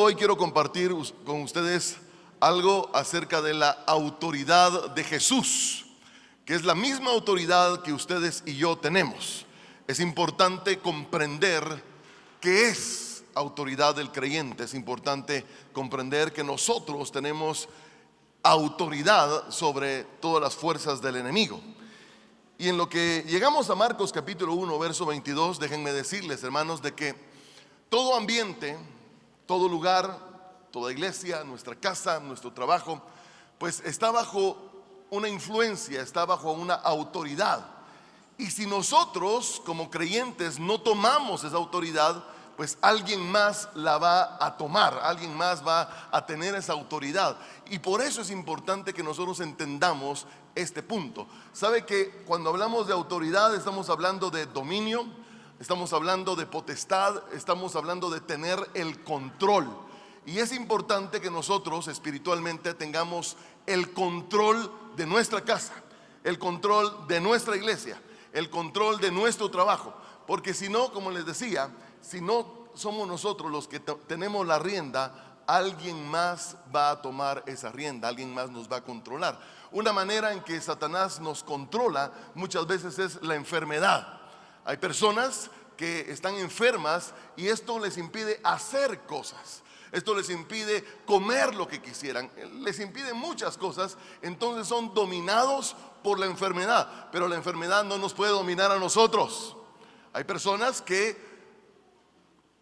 hoy quiero compartir con ustedes algo acerca de la autoridad de Jesús, que es la misma autoridad que ustedes y yo tenemos. Es importante comprender qué es autoridad del creyente. Es importante comprender que nosotros tenemos autoridad sobre todas las fuerzas del enemigo. Y en lo que llegamos a Marcos capítulo 1, verso 22, déjenme decirles, hermanos, de que todo ambiente, todo lugar, toda iglesia, nuestra casa, nuestro trabajo, pues está bajo una influencia, está bajo una autoridad. Y si nosotros como creyentes no tomamos esa autoridad, pues alguien más la va a tomar, alguien más va a tener esa autoridad. Y por eso es importante que nosotros entendamos este punto. Sabe que cuando hablamos de autoridad estamos hablando de dominio, estamos hablando de potestad, estamos hablando de tener el control. Y es importante que nosotros espiritualmente tengamos el control de nuestra casa, el control de nuestra iglesia, el control de nuestro trabajo. Porque si no, como les decía, si no somos nosotros los que tenemos la rienda, alguien más va a tomar esa rienda, alguien más nos va a controlar. Una manera en que Satanás nos controla muchas veces es la enfermedad. Hay personas que están enfermas y esto les impide hacer cosas. Esto les impide comer lo que quisieran, les impide muchas cosas. Entonces son dominados por la enfermedad, pero la enfermedad no nos puede dominar a nosotros. Hay personas que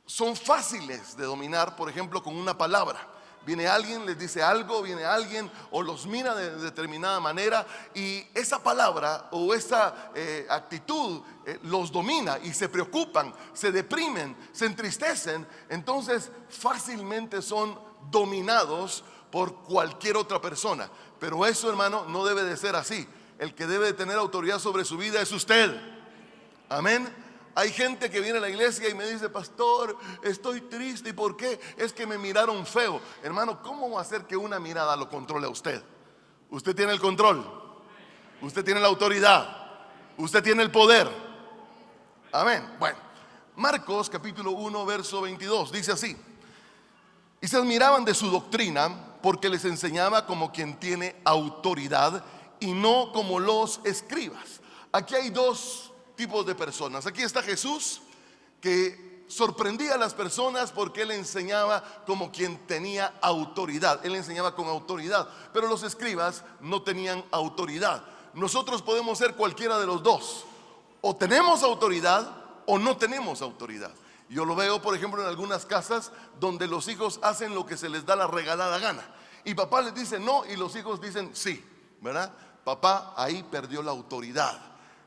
son fáciles de dominar, por ejemplo, con una palabra. Viene alguien, les dice algo, viene alguien o los mira de determinada manera y esa palabra o esa actitud los domina y se preocupan, se deprimen, se entristecen. Entonces fácilmente son dominados por cualquier otra persona. Pero eso, hermano, no debe de ser así. El que debe de tener autoridad sobre su vida es usted. Amén. Hay gente que viene a la iglesia y me dice: pastor, estoy triste. ¿Y por qué? Es que me miraron feo. Hermano, ¿cómo va a hacer que una mirada lo controle a usted? Usted tiene el control, usted tiene la autoridad, usted tiene el poder. Amén. Bueno, Marcos capítulo 1, verso 22 dice así: y se admiraban de su doctrina, porque les enseñaba como quien tiene autoridad y no como los escribas. Aquí hay dos tipos de personas. Aquí está Jesús, que sorprendía a las personas porque él enseñaba como quien tenía autoridad. Él enseñaba con autoridad, pero los escribas no tenían autoridad. Nosotros podemos ser cualquiera de los dos: o tenemos autoridad o no tenemos autoridad. Yo lo veo, por ejemplo, en algunas casas donde los hijos hacen lo que se les da la regalada gana y papá les dice no y los hijos dicen sí, ¿verdad? Papá ahí perdió la autoridad.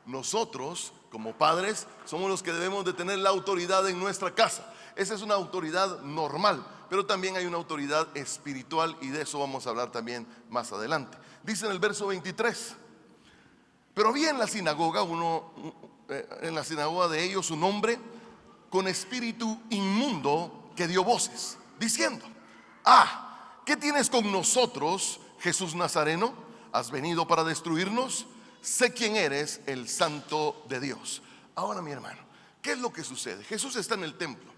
Nosotros como padres somos los que debemos de tener la autoridad en nuestra casa. Esa es una autoridad normal, pero también hay una autoridad espiritual y de eso vamos a hablar también más adelante. Dice en el verso 23: pero había en la sinagoga en la sinagoga de ellos un hombre con espíritu inmundo que dio voces diciendo: ¿qué tienes con nosotros, Jesús Nazareno? ¿Has venido para destruirnos? Sé quién eres, el Santo de Dios. Ahora, mi hermano, ¿qué es lo que sucede? Jesús está en el templo,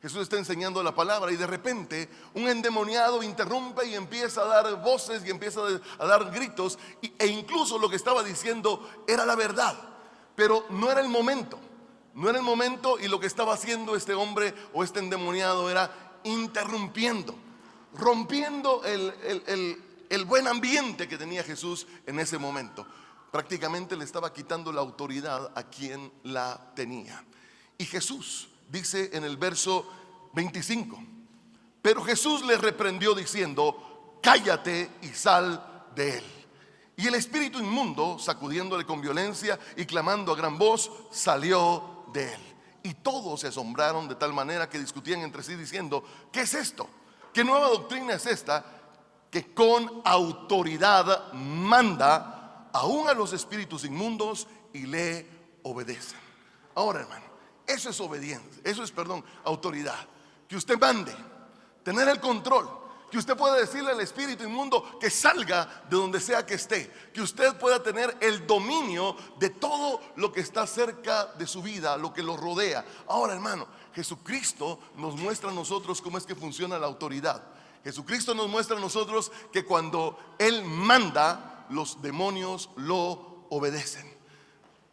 Jesús está enseñando la palabra y de repente un endemoniado interrumpe y empieza a dar voces y empieza a dar gritos e incluso lo que estaba diciendo era la verdad, pero no era el momento. No era el momento y lo que estaba haciendo este hombre o este endemoniado era interrumpiendo, rompiendo el buen ambiente que tenía Jesús en ese momento. Prácticamente le estaba quitando la autoridad a quien la tenía. Y Jesús dice en el verso 25: pero Jesús le reprendió diciendo: cállate y sal de él. Y el espíritu inmundo, sacudiéndole con violencia y clamando a gran voz, salió de él. Y todos se asombraron de tal manera que discutían entre sí diciendo: ¿qué es esto? ¿Qué nueva doctrina es esta? Que con autoridad manda aún a los espíritus inmundos y le obedecen. Ahora, hermano, eso es obediencia, autoridad. Que usted mande, tener el control, que usted pueda decirle al espíritu inmundo que salga de donde sea que esté, que usted pueda tener el dominio de todo lo que está cerca de su vida, lo que lo rodea. Ahora, hermano, Jesucristo nos muestra a nosotros cómo es que funciona la autoridad. Jesucristo nos muestra a nosotros que cuando Él manda, los demonios lo obedecen.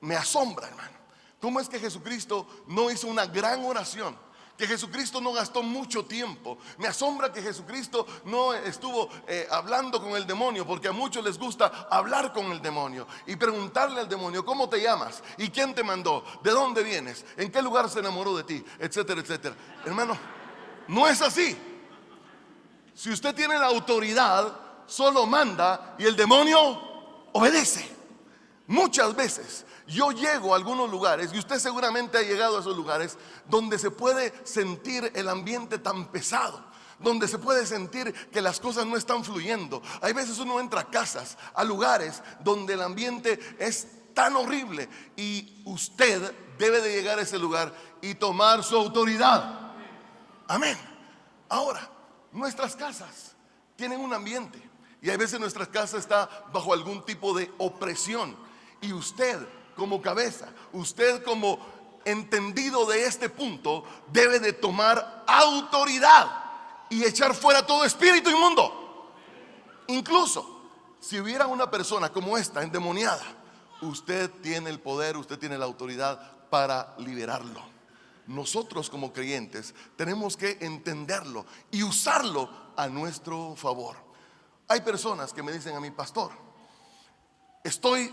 Me asombra, hermano, cómo es que Jesucristo no hizo una gran oración, que Jesucristo no gastó mucho tiempo. Me asombra que Jesucristo no estuvo hablando con el demonio, porque a muchos les gusta hablar con el demonio y preguntarle al demonio: ¿cómo te llamas? ¿Y quién te mandó? ¿De dónde vienes? ¿En qué lugar se enamoró de ti? Etcétera, etcétera. Hermano, no es así. Si usted tiene la autoridad, solo manda y el demonio obedece. Muchas veces yo llego a algunos lugares, y usted seguramente ha llegado a esos lugares, donde se puede sentir el ambiente tan pesado, donde se puede sentir que las cosas no están fluyendo. Hay veces uno entra a casas, a lugares donde el ambiente es tan horrible, y usted debe de llegar a ese lugar y tomar su autoridad. Amén. Ahora, nuestras casas tienen un ambiente, y hay veces nuestra casa está bajo algún tipo de opresión, y usted como cabeza, usted como entendido de este punto, debe de tomar autoridad y echar fuera todo espíritu inmundo. Incluso si hubiera una persona como esta endemoniada, usted tiene el poder, usted tiene la autoridad para liberarlo. Nosotros como creyentes tenemos que entenderlo y usarlo a nuestro favor. Hay personas que me dicen a mí: pastor, estoy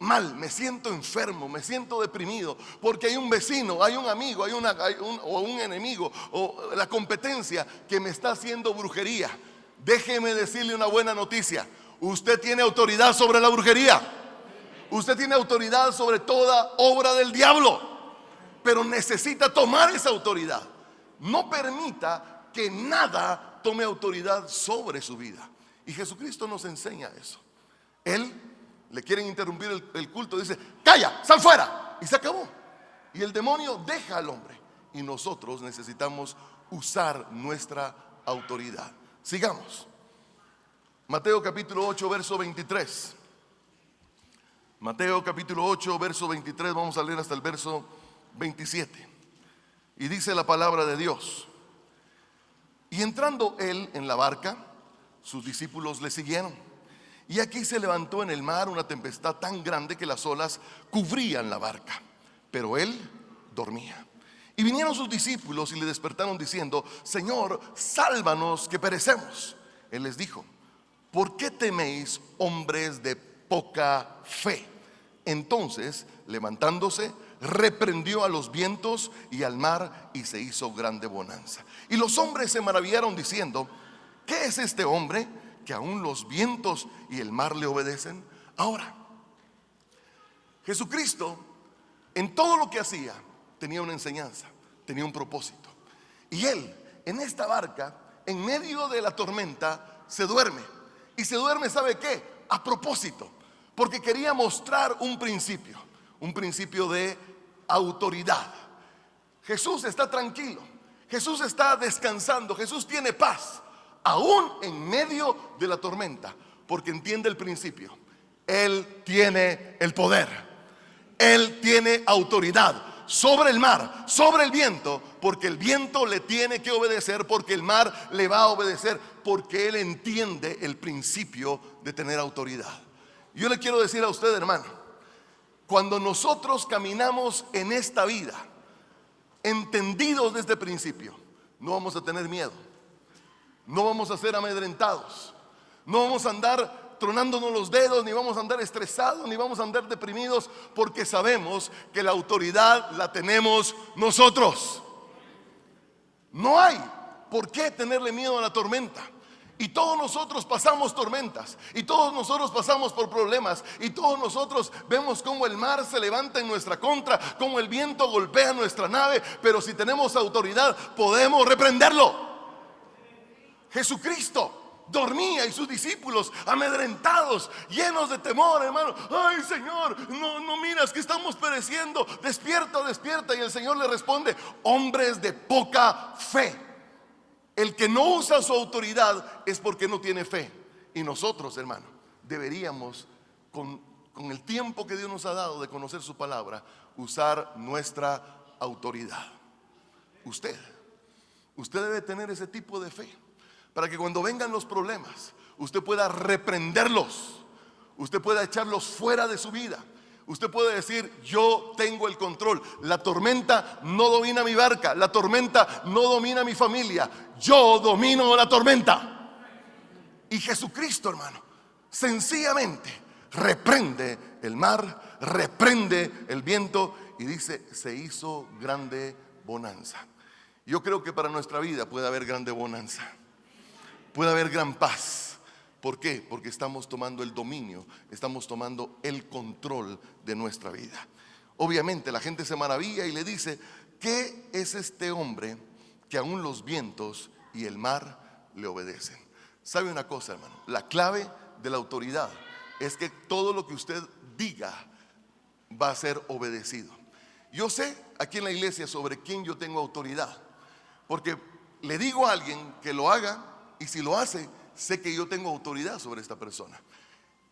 mal, me siento enfermo, me siento deprimido, porque hay un vecino, hay un amigo, o un enemigo, o la competencia que me está haciendo brujería. Déjeme decirle una buena noticia: usted tiene autoridad sobre la brujería. Usted tiene autoridad sobre toda obra del diablo, pero necesita tomar esa autoridad. No permita que nada tome autoridad sobre su vida. Y Jesucristo nos enseña eso. Él le quieren interrumpir el culto, dice: calla, sal fuera, y se acabó. Y el demonio deja al hombre, y nosotros necesitamos usar nuestra autoridad. Sigamos. Mateo capítulo 8, verso 23. Mateo capítulo 8, verso 23. Vamos a leer hasta el verso 27. Y dice la palabra de Dios: y entrando él en la barca, sus discípulos le siguieron. Y aquí se levantó en el mar una tempestad tan grande que las olas cubrían la barca, pero él dormía. Y vinieron sus discípulos y le despertaron diciendo: Señor, sálvanos que perecemos. Él les dijo: ¿por qué teméis, hombres de poca fe? Entonces, levantándose, reprendió a los vientos y al mar, y se hizo grande bonanza. Y los hombres se maravillaron diciendo: ¿qué es este hombre que aún los vientos y el mar le obedecen? Ahora, Jesucristo en todo lo que hacía tenía una enseñanza, tenía un propósito. Y él en esta barca, en medio de la tormenta, se duerme. Y se duerme, ¿sabe qué? A propósito, porque quería mostrar un principio de autoridad. Jesús está tranquilo, Jesús está descansando, Jesús tiene paz, aún en medio de la tormenta, porque entiende el principio. Él tiene el poder, él tiene autoridad sobre el mar, sobre el viento, porque el viento le tiene que obedecer, porque el mar le va a obedecer, porque él entiende el principio de tener autoridad. Yo le quiero decir a usted, hermano, cuando nosotros caminamos en esta vida entendidos de este principio, no vamos a tener miedo, no vamos a ser amedrentados, no vamos a andar tronándonos los dedos, ni vamos a andar estresados, ni vamos a andar deprimidos, porque sabemos que la autoridad la tenemos nosotros. No hay por qué tenerle miedo a la tormenta. Y todos nosotros pasamos tormentas, y todos nosotros pasamos por problemas, y todos nosotros vemos cómo el mar se levanta en nuestra contra, cómo el viento golpea nuestra nave, pero si tenemos autoridad podemos reprenderlo. Jesucristo dormía y sus discípulos amedrentados, llenos de temor, hermano. Ay, Señor, no miras que estamos pereciendo, despierta, despierta. Y el Señor le responde: hombres de poca fe. El que no usa su autoridad es porque no tiene fe. Y nosotros, hermano, deberíamos, con el tiempo que Dios nos ha dado de conocer su palabra, usar nuestra autoridad. Usted debe tener ese tipo de fe, para que cuando vengan los problemas, usted pueda reprenderlos, usted pueda echarlos fuera de su vida. Usted puede decir: yo tengo el control. La tormenta no domina mi barca, la tormenta no domina mi familia, yo domino la tormenta. Y Jesucristo, hermano, sencillamente reprende el mar, reprende el viento y dice: se hizo grande bonanza. Yo creo que para nuestra vida puede haber grande bonanza, puede haber gran paz. ¿Por qué? Porque estamos tomando el dominio, estamos tomando el control de nuestra vida. Obviamente la gente se maravilla y le dice: ¿qué es este hombre que aún los vientos y el mar le obedecen? ¿Sabe una cosa, hermano? La clave de la autoridad es que todo lo que usted diga va a ser obedecido. Yo sé aquí en la iglesia sobre quién yo tengo autoridad, porque le digo a alguien que lo haga, y si lo hace, sé que yo tengo autoridad sobre esta persona.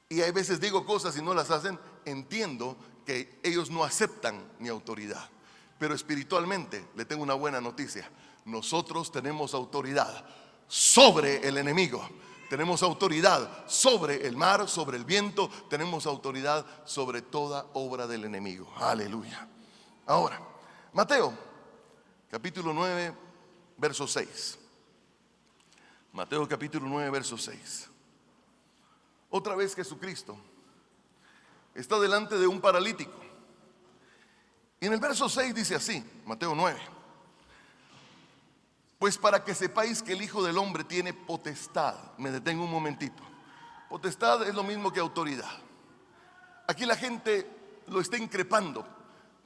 Y hay veces digo cosas y no las hacen, entiendo que ellos no aceptan mi autoridad. Pero espiritualmente le tengo una buena noticia: nosotros tenemos autoridad sobre el enemigo, tenemos autoridad sobre el mar, sobre el viento, tenemos autoridad sobre toda obra del enemigo. Aleluya. Ahora, Mateo capítulo 9, verso 6. Mateo capítulo 9, verso 6. Otra vez Jesucristo está delante de un paralítico. Y en el verso 6 dice así, Mateo 9: pues para que sepáis que el Hijo del Hombre tiene potestad. Me detengo un momentito. Potestad es lo mismo que autoridad. Aquí la gente lo está increpando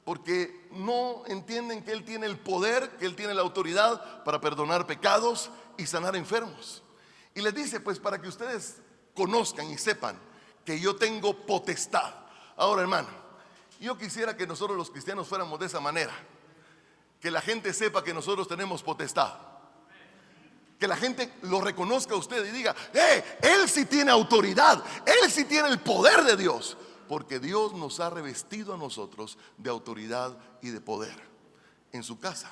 porque no entienden que Él tiene el poder, que Él tiene la autoridad para perdonar pecados y sanar enfermos. Y les dice: pues para que ustedes conozcan y sepan que yo tengo potestad. Ahora, hermano, yo quisiera que nosotros los cristianos fuéramos de esa manera, que la gente sepa que nosotros tenemos potestad, que la gente lo reconozca a usted y diga: Él sí tiene autoridad, Él sí tiene el poder de Dios, porque Dios nos ha revestido a nosotros de autoridad y de poder. En su casa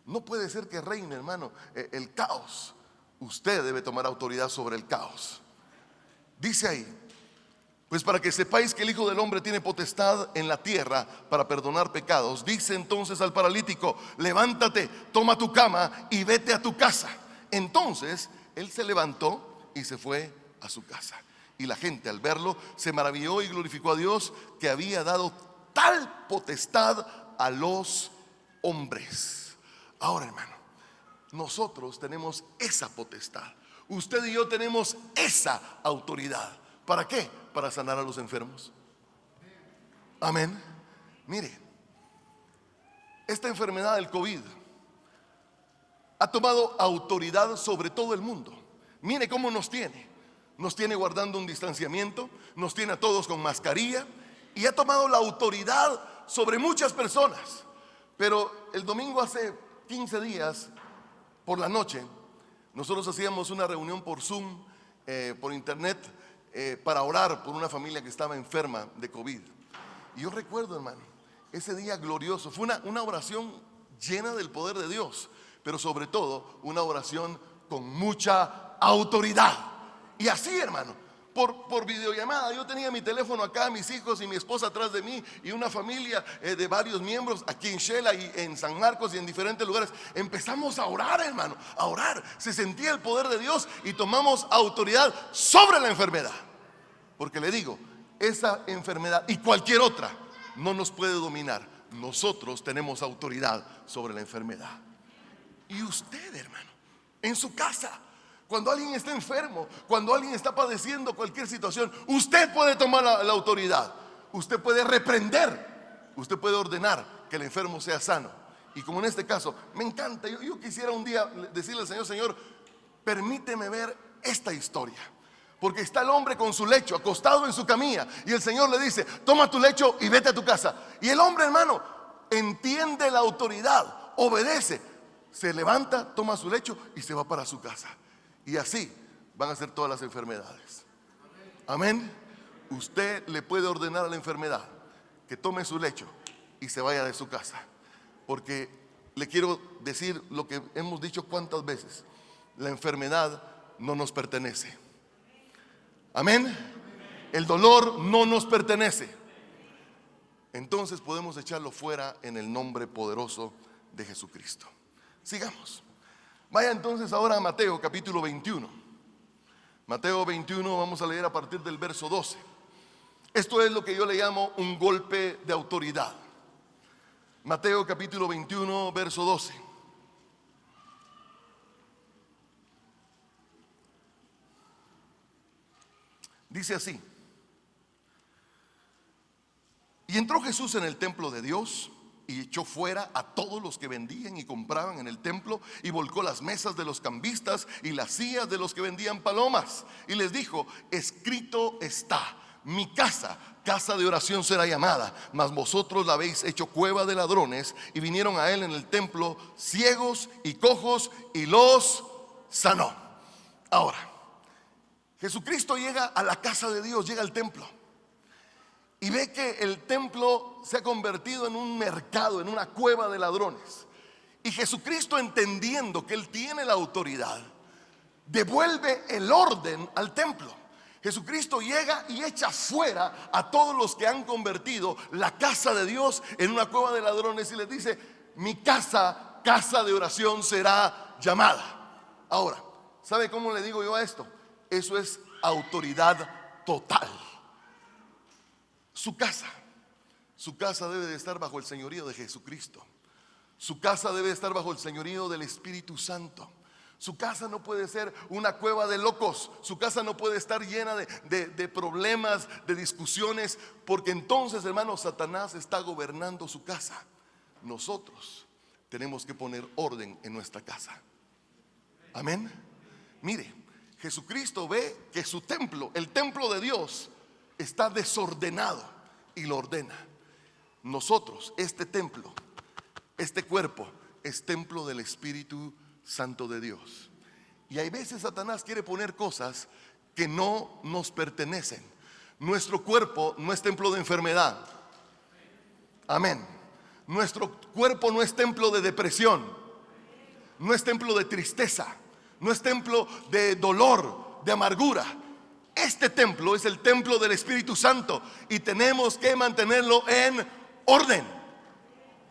no puede ser que reine, hermano, el caos. Usted debe tomar autoridad sobre el caos. Dice ahí: pues para que sepáis que el Hijo del Hombre tiene potestad en la tierra para perdonar pecados. Dice entonces al paralítico: levántate, toma tu cama y vete a tu casa. Entonces él se levantó y se fue a su casa. Y la gente, al verlo, se maravilló y glorificó a Dios, que había dado tal potestad a los hombres. Ahora, hermano, nosotros tenemos esa potestad. Usted y yo tenemos esa autoridad. ¿Para qué? Para sanar a los enfermos. Amén. Mire, esta enfermedad del COVID ha tomado autoridad sobre todo el mundo. Mire cómo nos tiene. Nos tiene guardando un distanciamiento, nos tiene a todos con mascarilla y ha tomado la autoridad sobre muchas personas. Pero el domingo, hace 15 días, por la noche, nosotros hacíamos una reunión por Zoom, por internet, para orar por una familia que estaba enferma de COVID. Y yo recuerdo, hermano, ese día glorioso. Fue una oración llena del poder de Dios, pero sobre todo una oración con mucha autoridad. Y así, hermano, por videollamada, yo tenía mi teléfono acá, mis hijos y mi esposa atrás de mí, y una familia de varios miembros aquí en Shela y en San Marcos y en diferentes lugares. Empezamos a orar, hermano, a orar. Se sentía el poder de Dios y tomamos autoridad sobre la enfermedad. Porque le digo, esa enfermedad y cualquier otra no nos puede dominar. Nosotros tenemos autoridad sobre la enfermedad. Y usted, hermano, en su casa, cuando alguien está enfermo, cuando alguien está padeciendo cualquier situación, usted puede tomar la autoridad. Usted puede reprender, usted puede ordenar que el enfermo sea sano. Y como en este caso, me encanta. Yo quisiera un día decirle al Señor: Señor, permíteme ver esta historia. Porque está el hombre con su lecho, acostado en su camilla, y el Señor le dice: toma tu lecho y vete a tu casa. Y el hombre, hermano, entiende la autoridad, obedece, se levanta, toma su lecho y se va para su casa. Y así van a ser todas las enfermedades. Amén. Usted le puede ordenar a la enfermedad que tome su lecho y se vaya de su casa. Porque le quiero decir lo que hemos dicho cuántas veces: la enfermedad no nos pertenece. Amén. El dolor no nos pertenece. Entonces podemos echarlo fuera en el nombre poderoso de Jesucristo. Sigamos. Vaya entonces ahora a Mateo capítulo 21. Mateo 21, vamos a leer a partir del verso 12. Esto es lo que yo le llamo un golpe de autoridad. Mateo capítulo 21, verso 12. Dice así: y entró Jesús en el templo de Dios y echó fuera a todos los que vendían y compraban en el templo, y volcó las mesas de los cambistas y las sillas de los que vendían palomas, y les dijo: escrito está, mi casa, casa de oración será llamada, mas vosotros la habéis hecho cueva de ladrones. Y vinieron a él en el templo ciegos y cojos y los sanó. Ahora, Jesucristo llega a la casa de Dios, llega al templo, y ve que el templo se ha convertido en un mercado, en una cueva de ladrones. Y Jesucristo, entendiendo que Él tiene la autoridad, devuelve el orden al templo. Jesucristo llega y echa fuera a todos los que han convertido la casa de Dios en una cueva de ladrones, y les dice: mi casa, casa de oración será llamada. Ahora, ¿sabe cómo le digo yo a esto? Eso es autoridad total. Su casa debe de estar bajo el señorío de Jesucristo. Su casa debe estar bajo el señorío del Espíritu Santo. Su casa no puede ser una cueva de locos. Su casa no puede estar llena de problemas, de discusiones, porque entonces, hermanos, Satanás está gobernando su casa. Nosotros tenemos que poner orden en nuestra casa. Amén. Mire, Jesucristo ve que su templo, el templo de Dios, está desordenado y lo ordena. Nosotros, este templo, este cuerpo, es templo del Espíritu Santo de Dios. Y hay veces Satanás quiere poner cosas que no nos pertenecen. Nuestro cuerpo no es templo de enfermedad. Amén. Nuestro cuerpo no es templo de depresión, no es templo de tristeza, no es templo de dolor, de amargura. Este templo es el templo del Espíritu Santo y tenemos que mantenerlo en orden.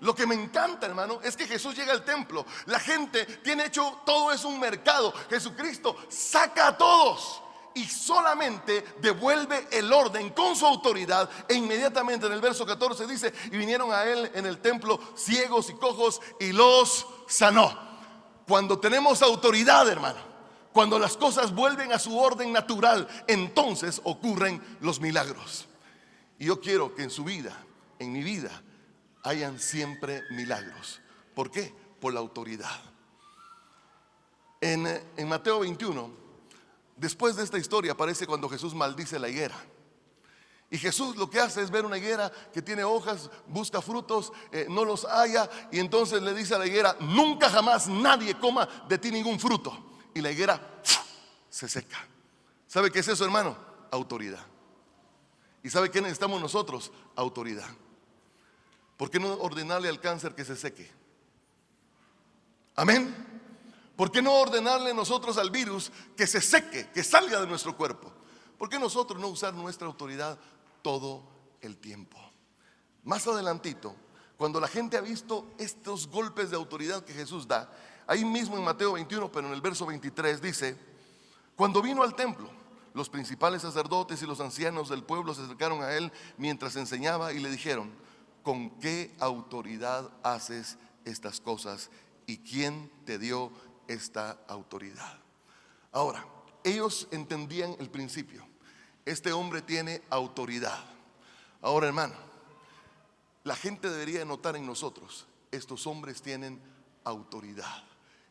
Lo que me encanta, hermano, es que Jesús llega al templo. La gente tiene hecho, todo es un mercado. Jesucristo saca a todos y solamente devuelve el orden con su autoridad. E inmediatamente en el verso 14 dice: y vinieron a él en el templo ciegos y cojos y los sanó. Cuando tenemos autoridad, hermano, cuando las cosas vuelven a su orden natural, entonces ocurren los milagros. Y yo quiero que en su vida, en mi vida, hayan siempre milagros. ¿Por qué? Por la autoridad. En Mateo 21, después de esta historia, aparece cuando Jesús maldice la higuera. Y Jesús lo que hace es ver una higuera que tiene hojas, busca frutos, no los halla, y entonces le dice a la higuera: nunca jamás nadie coma de ti ningún fruto. Y la higuera se seca. ¿Sabe qué es eso, hermano? Autoridad. ¿Y sabe qué necesitamos nosotros? Autoridad. ¿Por qué no ordenarle al cáncer que se seque? Amén. ¿Por qué no ordenarle nosotros al virus que se seque, que salga de nuestro cuerpo? ¿Por qué nosotros no usar nuestra autoridad todo el tiempo? Más adelantito, cuando la gente ha visto estos golpes de autoridad que Jesús da, ahí mismo en Mateo 21, pero en el verso 23 dice: cuando vino al templo, los principales sacerdotes y los ancianos del pueblo se acercaron a él mientras enseñaba y le dijeron: ¿con qué autoridad haces estas cosas? ¿Y quién te dio esta autoridad? Ahora, ellos entendían el principio: este hombre tiene autoridad. Ahora, hermano, la gente debería notar en nosotros: estos hombres tienen autoridad.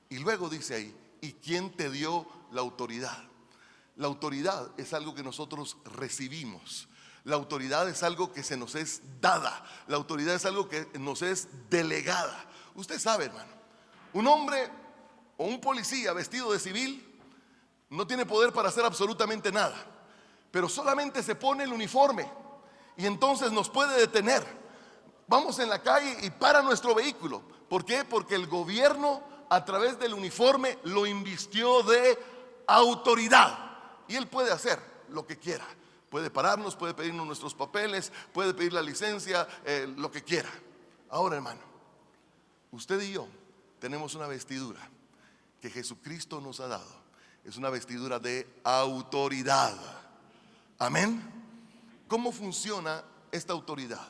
Y luego dice ahí: ¿y quién te dio la autoridad? La autoridad es algo que nosotros recibimos. La autoridad es algo que se nos es dada. La autoridad es algo que nos es delegada. Usted sabe, hermano, Un hombre o un policía vestido de civil no tiene poder para hacer absolutamente nada, pero solamente se pone el uniforme y entonces nos puede detener. Vamos en la calle y para nuestro vehículo. ¿Por qué? Porque el gobierno a través del uniforme lo invistió de autoridad y él puede hacer lo que quiera. Puede pararnos, puede pedirnos nuestros papeles, puede pedir la licencia, lo que quiera. Ahora, hermano, usted y yo tenemos una vestidura que Jesucristo nos ha dado. Es una vestidura de autoridad. Amén. ¿Cómo funciona esta autoridad?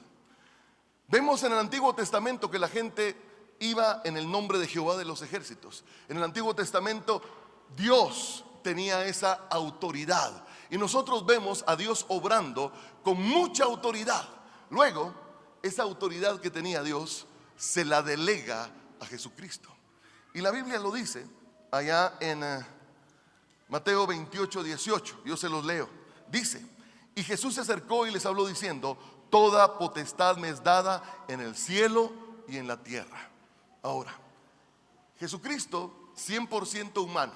Vemos en el Antiguo Testamento que la gente iba en el nombre de Jehová de los ejércitos. En el Antiguo Testamento Dios tenía esa autoridad y nosotros vemos a Dios obrando con mucha autoridad. Luego, esa autoridad que tenía Dios se la delega a Jesucristo. Y la Biblia lo dice allá en Mateo 28, 18. Yo se los leo. Dice: y Jesús se acercó y les habló diciendo: toda potestad me es dada en el cielo y en la tierra. Ahora, Jesucristo, 100% humano,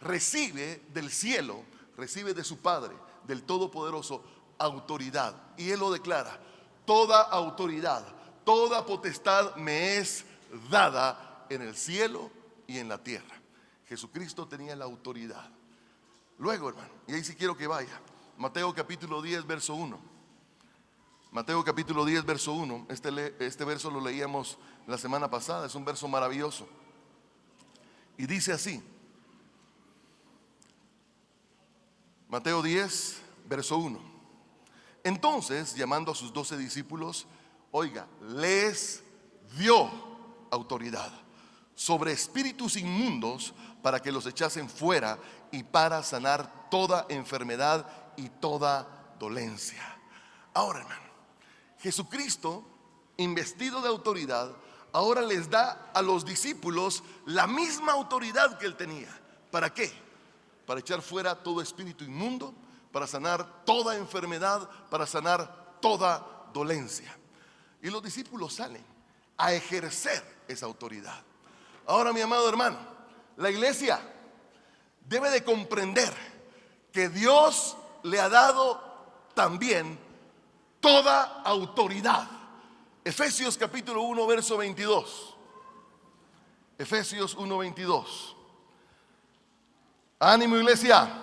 recibe del cielo, recibe de su Padre, del Todopoderoso, autoridad. Y Él lo declara: toda autoridad, toda potestad me es dada en el cielo y en la tierra. Jesucristo tenía la autoridad. Luego, hermano, y ahí sí quiero que vaya, Mateo capítulo 10, verso 1. Mateo capítulo 10, verso 1. Este verso lo leíamos la semana pasada. Es un verso maravilloso. Y dice así. Mateo 10, verso 1. Entonces, llamando a sus 12 discípulos, oiga, les dio autoridad sobre espíritus inmundos para que los echasen fuera y para sanar toda enfermedad y toda dolencia. Ahora, hermano, Jesucristo, investido de autoridad, ahora les da a los discípulos la misma autoridad que Él tenía. ¿Para qué? Para echar fuera todo espíritu inmundo, para sanar toda enfermedad, para sanar toda dolencia. Y los discípulos salen a ejercer esa autoridad. Ahora, mi amado hermano, la iglesia debe de comprender que Dios le ha dado también toda autoridad. Efesios capítulo 1, verso 22. Efesios 1, 22. Ánimo, iglesia.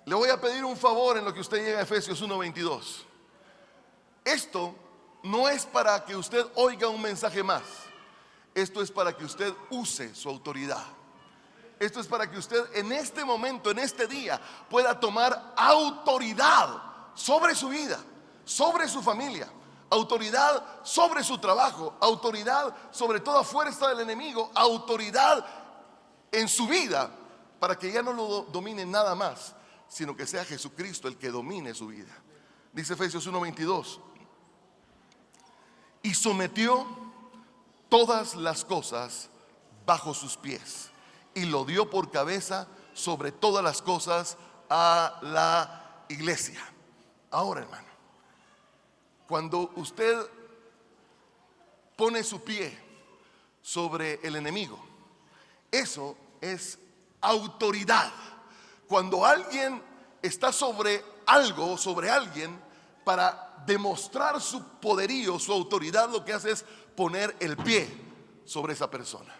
Le voy a pedir un favor en lo que usted llegue a Efesios 1, 22. Esto no es para que usted oiga un mensaje más. Esto es para que usted use su autoridad. Esto es para que usted en este momento, en este día, pueda tomar autoridad sobre su vida, sobre su familia, autoridad sobre su trabajo, autoridad sobre toda fuerza del enemigo, autoridad en su vida, para que ya no lo domine nada más, sino que sea Jesucristo el que domine su vida. Dice Efesios 1:22: y sometió todas las cosas bajo sus pies y lo dio por cabeza sobre todas las cosas a la iglesia. Ahora, hermano, cuando usted pone su pie sobre el enemigo, eso es autoridad. Cuando alguien está sobre algo, sobre alguien, para demostrar su poderío, su autoridad, lo que hace es poner el pie sobre esa persona.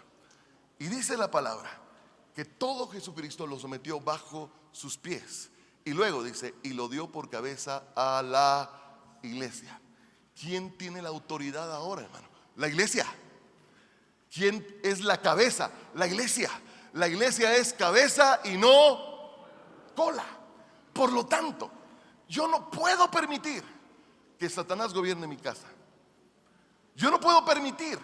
Y dice la palabra que todo Jesucristo lo sometió bajo sus pies. Y luego dice, y lo dio por cabeza a la iglesia. ¿Quién tiene la autoridad ahora, hermano? La iglesia. ¿Quién es la cabeza? La iglesia. La iglesia es cabeza y no cola. Por lo tanto, yo no puedo permitir que Satanás gobierne mi casa. Yo no puedo permitir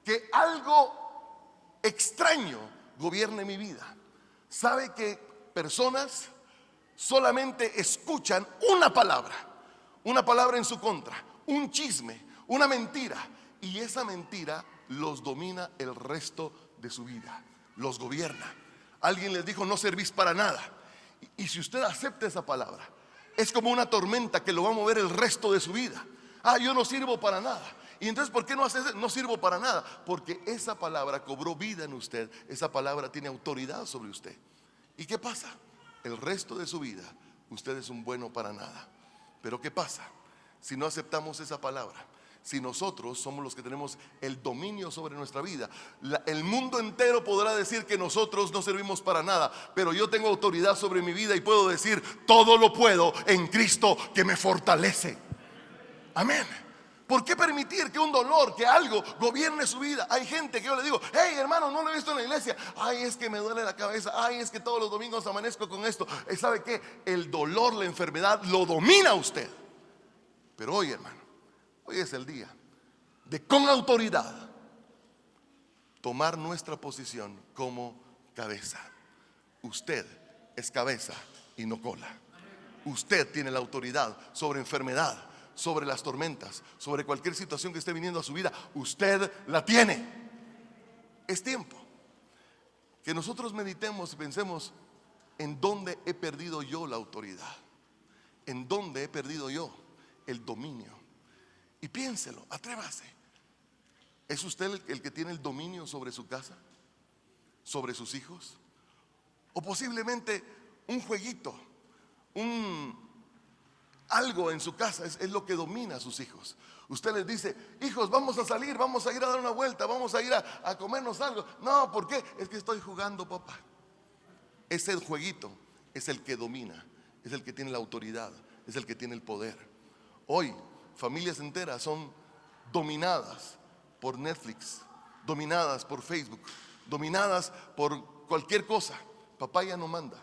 que algo extraño gobierne mi vida. ¿Sabe que personas solamente escuchan una palabra en su contra, un chisme, una mentira, y esa mentira los domina el resto de su vida, los gobierna? Alguien les dijo: no servís para nada, y si usted acepta esa palabra, es como una tormenta que lo va a mover el resto de su vida. Yo no sirvo para nada. Y entonces, ¿por qué no hace eso? No sirvo para nada. Porque esa palabra cobró vida en usted. Esa palabra tiene autoridad sobre usted. ¿Y qué pasa? El resto de su vida usted es un bueno para nada. Pero ¿qué pasa si no aceptamos esa palabra? Si nosotros somos los que tenemos el dominio sobre nuestra vida, el mundo entero podrá decir que nosotros no servimos para nada, pero yo tengo autoridad sobre mi vida y puedo decir: todo lo puedo en Cristo que me fortalece. Amén. ¿Por qué permitir que un dolor, que algo gobierne su vida? Hay gente que yo le digo: hey hermano, no lo he visto en la iglesia. Ay, es que me duele la cabeza. Ay, es que todos los domingos amanezco con esto. ¿Sabe qué? El dolor, la enfermedad lo domina a usted. Pero hoy, hermano, hoy es el día de, con autoridad, tomar nuestra posición como cabeza. Usted es cabeza y no cola. Usted tiene la autoridad sobre enfermedad, sobre las tormentas, sobre cualquier situación que esté viniendo a su vida. Usted la tiene. Es tiempo que nosotros meditemos y pensemos: ¿en dónde he perdido yo la autoridad? ¿En dónde he perdido yo el dominio? Y piénselo, atrévase. ¿Es usted el que tiene el dominio sobre su casa? ¿Sobre sus hijos? O posiblemente un jueguito, algo en su casa es lo que domina a sus hijos. Usted les dice: hijos, vamos a salir, vamos a ir a dar una vuelta, vamos a ir a comernos algo. No, ¿por qué? Es que estoy jugando, papá. Ese jueguito es el que domina, es el que tiene la autoridad, es el que tiene el poder. Hoy familias enteras son dominadas por Netflix, dominadas por Facebook, dominadas por cualquier cosa. Papá ya no manda,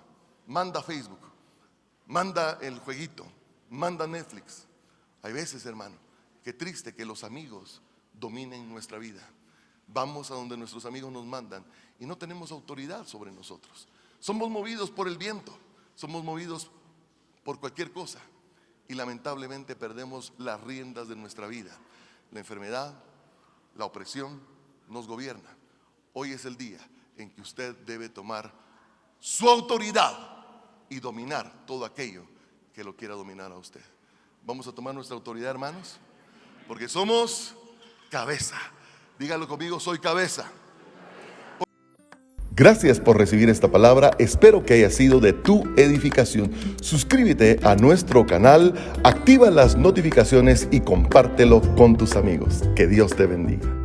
manda Facebook, manda el jueguito, manda Netflix. Hay veces, hermano, qué triste que los amigos dominen nuestra vida. Vamos a donde nuestros amigos nos mandan y no tenemos autoridad sobre nosotros. Somos movidos por el viento, somos movidos por cualquier cosa. Y lamentablemente perdemos las riendas de nuestra vida. La enfermedad, la opresión nos gobierna. Hoy es el día en que usted debe tomar su autoridad y dominar todo aquello que lo quiera dominar a usted. Vamos a tomar nuestra autoridad, hermanos, porque somos cabeza. Dígalo conmigo: soy cabeza. Gracias por recibir esta palabra, espero que haya sido de tu edificación. Suscríbete a nuestro canal, activa las notificaciones y compártelo con tus amigos. Que Dios te bendiga.